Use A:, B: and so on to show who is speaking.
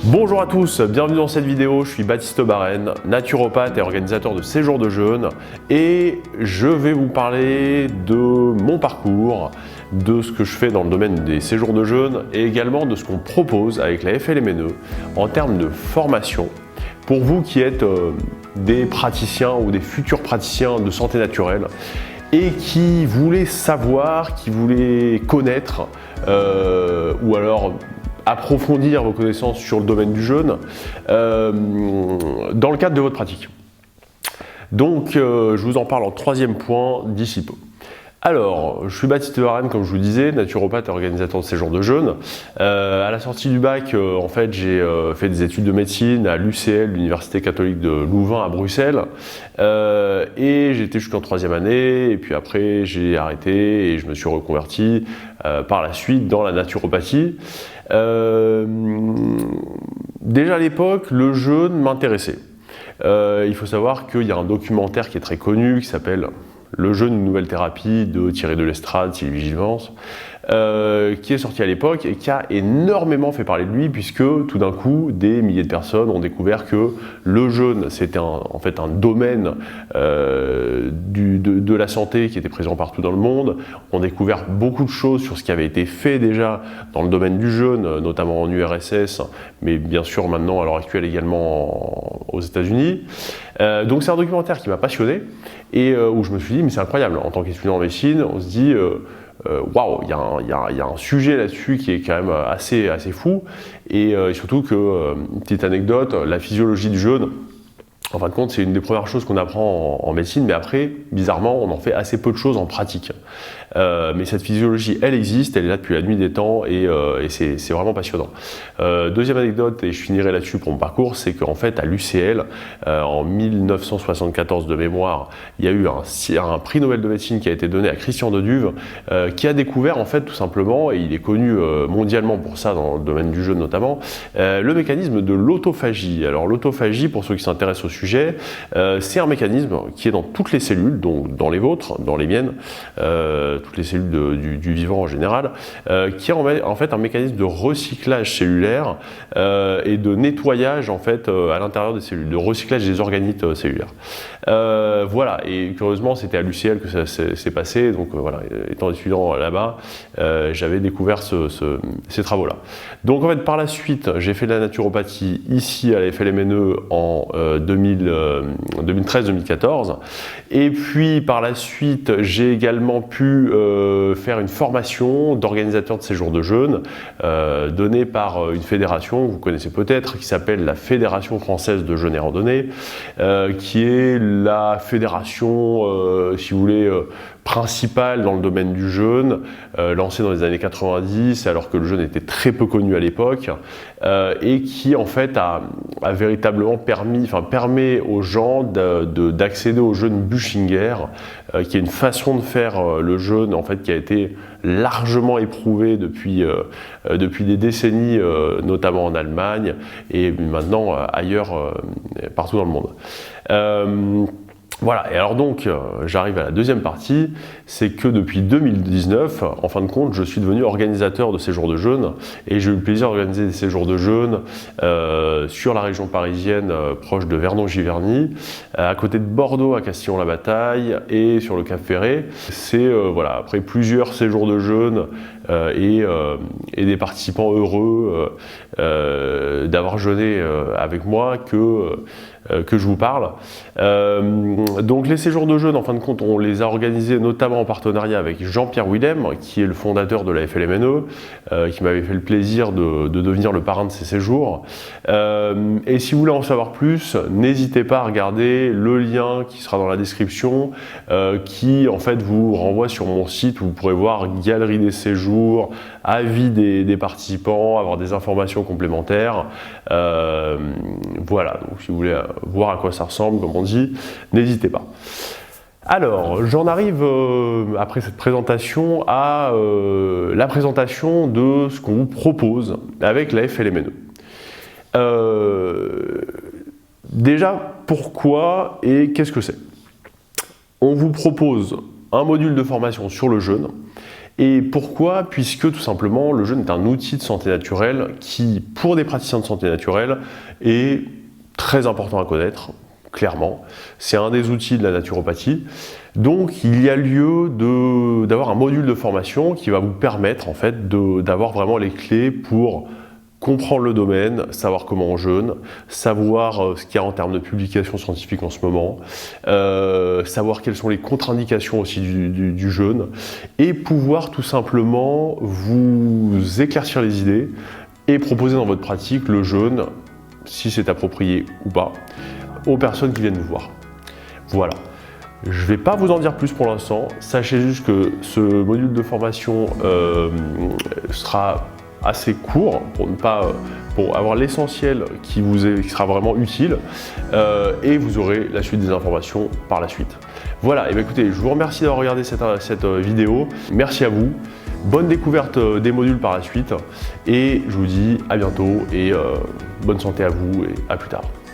A: Bonjour à tous, bienvenue dans cette vidéo, je suis Baptiste Barène, naturopathe et organisateur de séjours de jeûne et je vais vous parler de mon parcours, de ce que je fais dans le domaine des séjours de jeûne et également de ce qu'on propose avec la FLMNE en termes de formation pour vous qui êtes des praticiens ou des futurs praticiens de santé naturelle et qui voulaient savoir, qui voulaient connaître ou alors approfondir vos connaissances sur le domaine du jeûne dans le cadre de votre pratique. Donc je vous en parle en troisième point d'ici peu. Alors, je suis Baptiste Barène, comme je vous disais, naturopathe et organisateur de séjours de jeûne. À la sortie du bac, en fait, j'ai fait des études de médecine à l'UCL, l'Université catholique de Louvain à Bruxelles. Et j'ai été jusqu'en troisième année, et puis après, j'ai arrêté et je me suis reconverti par la suite dans la naturopathie. Déjà à l'époque, le jeûne m'intéressait. Il faut savoir qu'il y a un documentaire qui est très connu qui s'appelle Le jeûne, une nouvelle thérapie de Thierry de l'Estrade, Sylvie Gilvance, qui est sorti à l'époque et qui a énormément fait parler de lui puisque tout d'un coup des milliers de personnes ont découvert que le jeûne c'était en fait un domaine de la santé qui était présent partout dans le monde. On a découvert beaucoup de choses sur ce qui avait été fait déjà dans le domaine du jeûne, notamment en URSS, mais bien sûr maintenant à l'heure actuelle également aux États-Unis. Donc c'est un documentaire qui m'a passionné et où je me suis dit mais c'est incroyable, en tant qu'étudiant en médecine, on se dit waouh, il y a un sujet là-dessus qui est quand même assez fou et surtout que, petite anecdote, la physiologie du jeûne, en fin de compte, c'est une des premières choses qu'on apprend en médecine, mais après, bizarrement, on en fait assez peu de choses en pratique. Mais cette physiologie, elle existe, elle est là depuis la nuit des temps et c'est vraiment passionnant. Deuxième anecdote, et je finirai là-dessus pour mon parcours, c'est qu'en fait, à l'UCL, en 1974 de mémoire, il y a eu un prix Nobel de médecine qui a été donné à Christian de Duve, qui a découvert, en fait, tout simplement, et il est connu mondialement pour ça, dans le domaine du jeûne notamment, le mécanisme de l'autophagie. Alors, l'autophagie, pour ceux qui s'intéressent au sujet, c'est un mécanisme qui est dans toutes les cellules, donc dans les vôtres, dans les miennes, toutes les cellules du vivant en général, qui est en fait un mécanisme de recyclage cellulaire et de nettoyage en fait à l'intérieur des cellules, de recyclage des organites cellulaires. Voilà, et curieusement c'était à l'UCL que ça s'est passé, donc voilà, étant étudiant là-bas, j'avais découvert ces travaux-là. Donc en fait par la suite, j'ai fait de la naturopathie ici à la FLMNE en 2013-2014 et puis par la suite j'ai également pu faire une formation d'organisateur de séjours de jeûne donnée par une fédération que vous connaissez peut-être qui s'appelle la Fédération Française de Jeûne et Randonnée, qui est la fédération, si vous voulez, principale dans le domaine du jeûne, lancée dans les années 90 alors que le jeûne était très peu connu à l'époque et qui en fait a véritablement permet aux gens d'accéder au jeûne Buchinger, qui est une façon de faire le jeûne en fait qui a été largement éprouvé depuis des décennies, notamment en Allemagne et maintenant ailleurs partout dans le monde. Voilà, et alors donc j'arrive à la deuxième partie, c'est que depuis 2019, en fin de compte, je suis devenu organisateur de séjours de jeûne et j'ai eu le plaisir d'organiser des séjours de jeûne sur la région parisienne proche de Vernon-Giverny, à côté de Bordeaux à Castillon-la-Bataille et sur le Cap Ferré. C'est voilà, après plusieurs séjours de jeûne et des participants heureux d'avoir jeûné avec moi que je vous parle. Donc les séjours de jeûne, en fin de compte, on les a organisés notamment en partenariat avec Jean-Pierre Willem, qui est le fondateur de la FLMNE, qui m'avait fait le plaisir de devenir le parrain de ces séjours. Et si vous voulez en savoir plus, n'hésitez pas à regarder le lien qui sera dans la description, qui en fait vous renvoie sur mon site où vous pourrez voir galerie des séjours, avis des participants, avoir des informations complémentaires. Voilà, donc si vous voulez voir à quoi ça ressemble, comme on dit, n'hésitez pas. Alors, j'en arrive après cette présentation à la présentation de ce qu'on vous propose avec la FLMNE. Déjà, pourquoi et qu'est-ce que c'est? On vous propose un module de formation sur le jeûne Et pourquoi? Puisque tout simplement, le jeûne est un outil de santé naturelle qui, pour des praticiens de santé naturelle, est très important à connaître, clairement. C'est un des outils de la naturopathie. Donc, il y a lieu d'avoir un module de formation qui va vous permettre en fait d'avoir vraiment les clés pour comprendre le domaine, savoir comment on jeûne, savoir ce qu'il y a en termes de publications scientifiques en ce moment, savoir quelles sont les contre-indications aussi du jeûne, et pouvoir tout simplement vous éclaircir les idées et proposer dans votre pratique le jeûne, si c'est approprié ou pas, aux personnes qui viennent vous voir. Voilà. Je ne vais pas vous en dire plus pour l'instant. Sachez juste que ce module de formation sera assez court pour avoir l'essentiel qui sera vraiment utile et vous aurez la suite des informations par la suite. Voilà, et bien écoutez, je vous remercie d'avoir regardé cette vidéo. Merci à vous. Bonne découverte des modules par la suite et je vous dis à bientôt et bonne santé à vous et à plus tard.